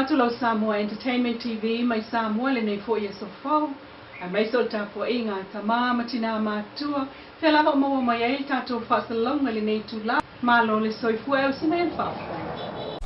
Whātula Samoa Entertainment TV, mai Samoa le nei fo ia sofau, a mai sol ta fo inga ta matina matua, te lava mo mai ai tato whasalonga le nei tula, malo le soifua au sinen whawha.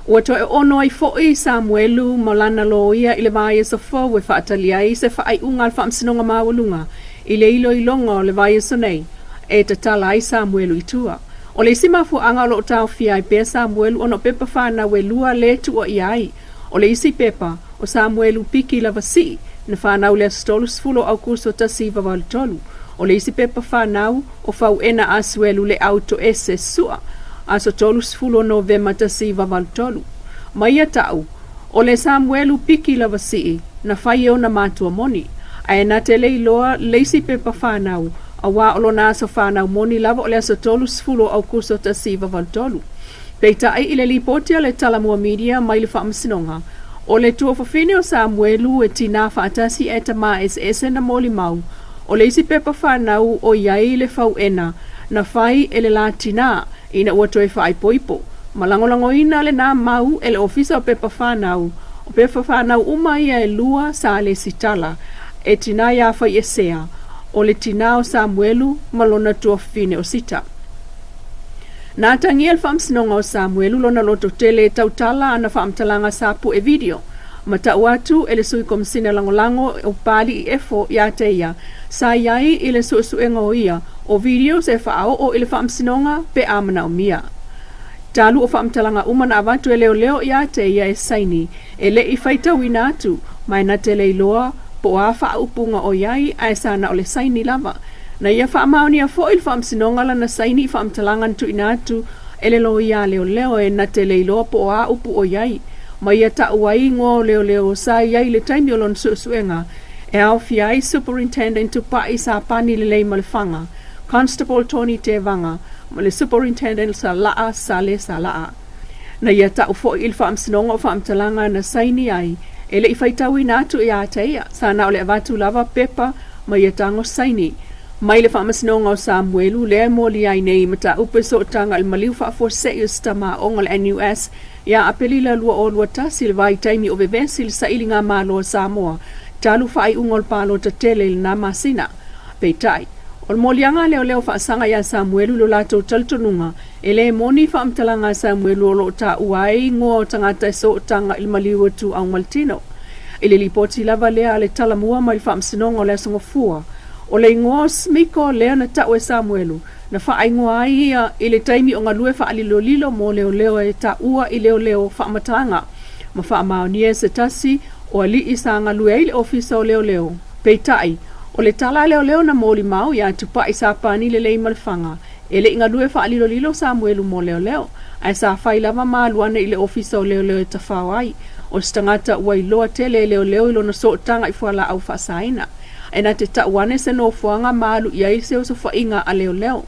Ua toe ono ai fo'i Samuelu malana loia i le vaia sofau we whaatali ai se whaai unga al whaamsinonga mawalunga, i le ilo ilonga o le vaia sonei, e te tala ai Samuelu i tua. O le sima fu anga lo tau fia i pe Samuelu ono pepa whana we lua le tua i ai. O le isi pepa o Samuelu piki la vasi na whanau le stolus fulo au kurso ta siva wali tolu. O le isi pepa whanau o fau ena asuelu le auto ese sua. Aso tolus fulo novema ta siva wali tolu. Maia tau, o le Samuelu piki la vasi na whai o na matua moni. Aena te Leilua le isi pepa whanau. Awa olo na so whanau moni lava o le aso tolu sfulo au kurso ta siva valtolu. Peita ai ile lipotia le talamua media mai le whaamasinonga. O le tua whawhine o Samuelu e tina whaatasi e ta maa ese na moli mau. O le isi pepa whanau o iai le whau ena na whai ele la tina ina ua toe whai poipo. Malangolango ina le na mau ele ofisa o pepa whanau. O pepa whanau umai e lua sa le sitala e tina ia whai esea. O le tinao Samuelu malona tua fine o sita. Nā Tanielu whaamsinonga o Samuelu lona loto tele tautala ana whaamtalanga sapu e video. Mata watu ele sui komisina langolango o pali i efo ia te ia. Sa iai ele suenga o ia o video se whaao o ele whaamsinonga pe amana o mia. Talu o whaamtalanga umana avatu e leo ia te ia e saini. Ele i whaita winatu mai na te Leilua po a wha upunga o iai ai sana o le saini lava. Na ia wha maoni a fo il whaamsinonga la na saini whaamtalangan tu inatu ele lo ia leo e na te Leilua po a upu o iai. Ma ia ta uai ngō leo sa iai le taimi o lon suenga e au fiai superintendent tu pai sa pani le lei malefanga. Constable Tony Tevanga ma le superintendent sa laa sa laa. Na ia ta ufo il whaamsinonga o whaamtalanga na saini ai ele i whaitawi nātu i āteia, sāna o le avatu lava pepa mai e tango saini. Mai le whaamasinonga o Samuelu lea mōli ai nei mata upe so tanga il maliu whaafose i stama o ngal NUS ia apeli la lua o lua tasi le vai taimi o vevesi le sailinga malo o Samoa, talu whaai ungol palo ta tele il nā masina. Peitai, o molianga leo whaasanga ia Samuelu lo lato taltonunga, ele moni whaamtalanga Samuelu o lo ta uai ngō tangata so tanga il maliu tu au maltino. Ele lipoti lava lea le talamua mai whaamsinonga o lea songa fua. O le ngō smiko lea na tau e Samuelu, na whaai ngoa ia ele taimi o ngā lue whaalilo mo leo e ta ua i leo whaamatanga. Ma whaamaonia se tasi o ali i sa ngā lue ile ofisa o leo. Peitai, o le tala leo na moli mau ia tupa i sa pani le lei malfanga. Ele inga lue whaalilo Samuelu mo leo. Ai sa whai lava maaluana i le ofisa o leo e tawhawai. O stangata ua loa tele leo ilo na so tanga i fuala au whaasaina. E na te tauane se no fuanga maalu ia i seo so whainga a leo.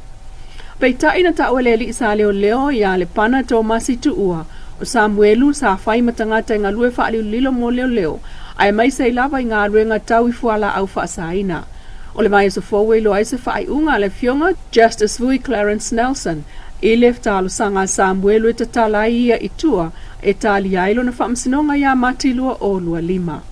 Peitai na tau ele li sa leo ia le pana tō masi tu ua. O Samuelu sa whai matangata i ngā lue whaalilo mo leo. Ai mai sei lava i ngā lue ngā tau i fuala au whaasaina. O le mai so fowe lo ai se whaai unga le fionga Justice Vui Clarence Nelson. I le talo sanga Samuelu e tatala ia i tua e tali ailo na whaamsinonga ia matilua o lua lima.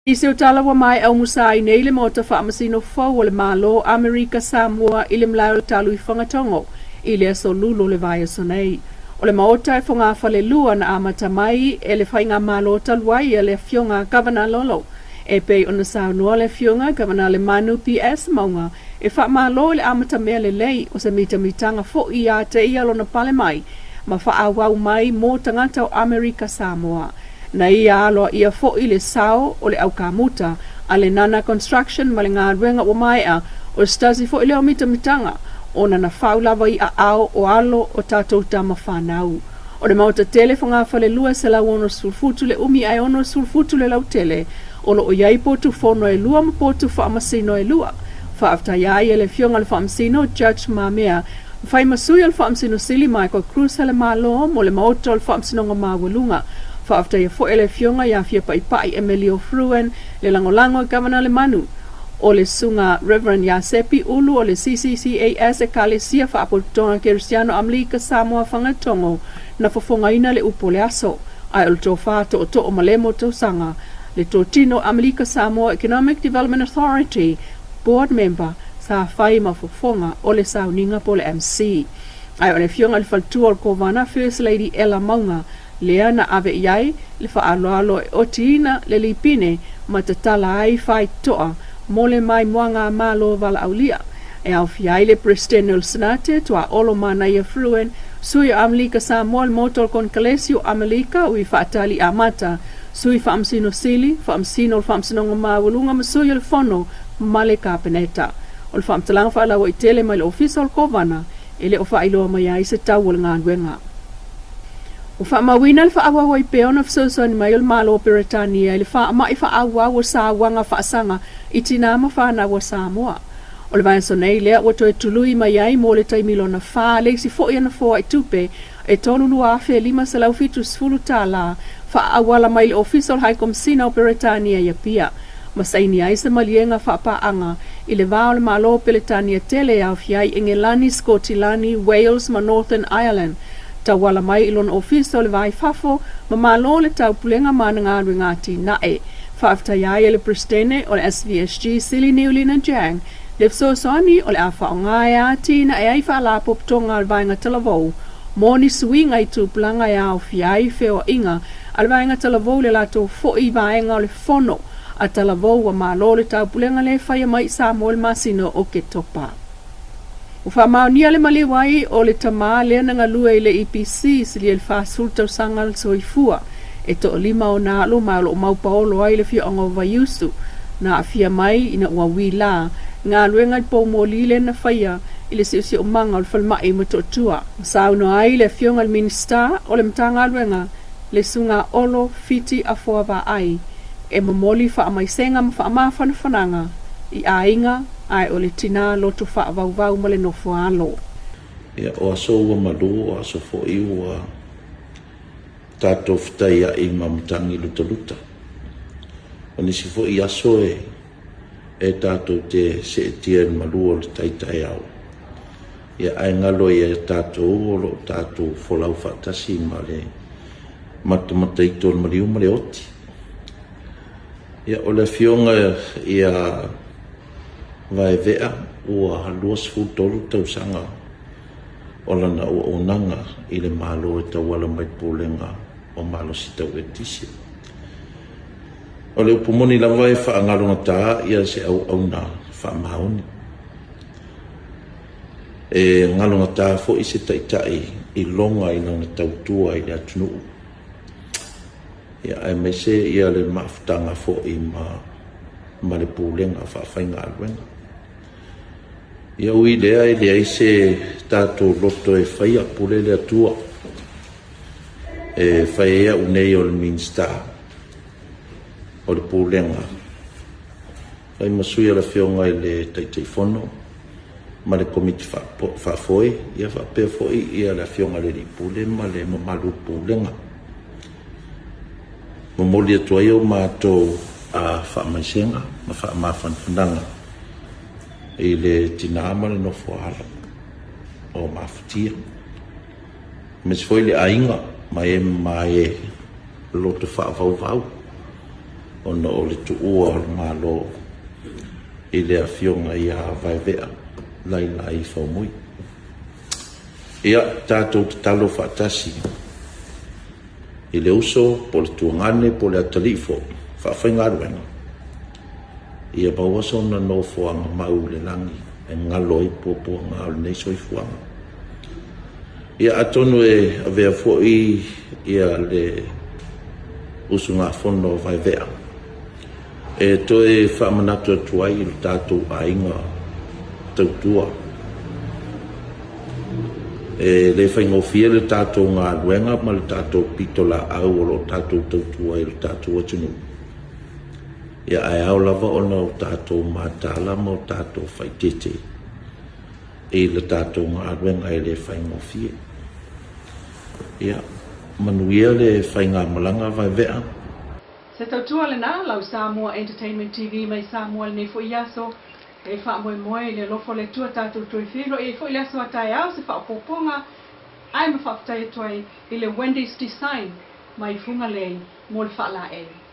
I se o talawa mai au musai nei le mota whaamasino fau o le malo Amerika Samoa i le mlau talu i whangatongo i le aso lulo le vai sonei. O le maota e whonga Leilua na amata mai e le whainga malo taluai e le fionga Governor Lolo. E pei ona saunua le fionga Governor le Manu PS maunga e wha malo le amata mea le lei o se mitanga fo i a te ia lona pale mai ma wha awau mai mō tangata o Amerika Samoa. Na ia aloa ia fo i le sao o le aukamuta a le Nana Construction ma le ngā ruenga o maea o stasi fo i leo mitanga o na whau lava i a ao o alo o tātou tama whanau. O le mauta tele whanga Leilua se lau ono sulfutu le umi ai ono sulfutu le lau tele o lo o iai potu whono e lua ma potu whaamasino e lua. Whaafta iai e le fionga le whaamasino Judge Mamea whai masui al whaamasino Sili Michael Cruz hele malo mo le mauta al whaamasino ngā mawalunga. Whaafta ia fo ele fionga ia fia pai Emilio Fruen le langolango Governor le Manu. O le sunga Reverend Yasepi Ulu o le CCCAS e kalesia whaapotonga Cristiano Amerika Samoa whangatongo na fofongaina le upo le aso, ai o le tofa to o malemo to sanga, le tino Amerika Samoa Economic Development Authority, board member, sa fai ma fofonga o le sauninga po le MC. Ai o le fionga le faltua o kovana First Lady Ella Maunga, lea na ave iai le whaaloalo e otiina le lipine ma te tala ai whai toa mole mai moanga malo vala aulia. E au fiai le President Senate tua olo mana ia fruen sui Amerika Samoa motor con Kalesio Amerika ui whaatali amata sui whaamsino sili, whaamsino whaamsino mawulunga masui le fono male kapeneta. O le whaamtalanga whaalawa i tele mai le official kovana ele o whaailoa mai ai se tau o le ngānuenga. O whaamawina le whaawawa i peona fsosoni mai o le malo o Peretania le whaama i whaawa o sa wanga whaasanga i tinama whaana o Samoa. O le vaenso nei lea o to e tului mai ai mo le taimilona wha leisi fo i ana fo i tupe e tonu lua afe 5 sa lau fitu sfulu tā la whaawala mai le official high comsina o Peretania ia pia. Masaini ai se malienga whaapaanga i le vao le malo o Peretania tele au fiai Engelani, Scotilani, Wales ma Northern Ireland. Ta wala mai ilon office o le vai fafo, ma malo le tau pulenga mana ngāru ngāti nae. Whaafta iai le pristene o le SVSG Sili Niulina Jang, le fsosoni o le awha o ngai ati na e ai whaalapo ptonga al vainga talavou. Moni suinga i tūpulanga e au fiai feo inga, al vainga talavou le lato fo i vaenga o le fono, a talavou wa malo le tau pulenga le whaia mai sa mo le masino o ke topa. O whamaunia le maliwai o le tama lea na ngalua i le EPC sili el whaasultau sangal soifua e to o 5 o nalo ma o maupaolo ai le fia ongo vaiusu na afia mai ina ua wila ngā luenga i pōmoli le na whaia i le siusi o manga o le whalmai ma to tua. Sauno ai le fionga le minista o le mtanga luenga le sunga olo fiti a fuava ai e mamoli whaamaisenga ma whaamafana whananga i ainga ai o le tina loto whaavau ma le nofo alo. Ia o aso ua malu o aso fo i ua tātou whitai a i mamutangi luta. O nisi fo i aso e tātou te se tia malu o le taitai au. Ia ai ngalo i e tātou o lo tātou folau whaatasi ma le matamata i tōna mariu ma le oti. Ia o le fionga ia vai vea ua halua sfutolu tausanga o lana ua onanga i le malo e tauala mai pōlenga o malo si tau e tisi. O le upumoni la vai whaangalonga tā ia se au na whaamaoni. E ngalonga tā fo i se taitai i longa i lana tautua i le atunuu. Ia ai mai se ia le maafutanga fo i ma le pōlenga whaafainga aluenga. Ia ui lea i lea i se tātou loto e whaia pule le atua. E whaia unei o le minsta o le pōlenga. Whai masui ala whionga i le taitaifono ma le komiti whaafoe. Ia whaapea foe ia le whionga le ripule ma le mamalu pōlenga. Mamoli atua i o mātou a whaamaisenga ma whaamawhanwhananga. I le tinama le nofo ala o mafutia. Mes foi le ainga mai loto whaavau o na o le tuua o le malo i le awhionga i a vai vea laila i whaumui. Ia tātou te talo whaatasi i le uso po le tuangane po le atalifo whaawhainga aruenga. Ia bawaso na no fuanga mau le langi e ngaloi popo ngā le nei soi fuanga. Ia atonu e avea foi ia le usu ngā fono vai vea. E toi whaamanatu atuai i le tātou ainga tautua. E le whaingofia le tātou ngā luenga ma le tātou pitola au o lo tātou tautua i le tātou atunu. Ia ai au lava ona o tātou mātala ma o tātou whaitete e le tātou ngā ruenga e le whaingofie. Ia manuia le whainga malanga vai vea. Se tautua le nā lau Samoa Entertainment TV mai Samoa le fo iaso e wha moe le lofo le tua tātou tui whiro e fo iaso atai au se wha poponga ai mawhaktai tuai i le Wendy's Design mai funga lei mo le whaala e.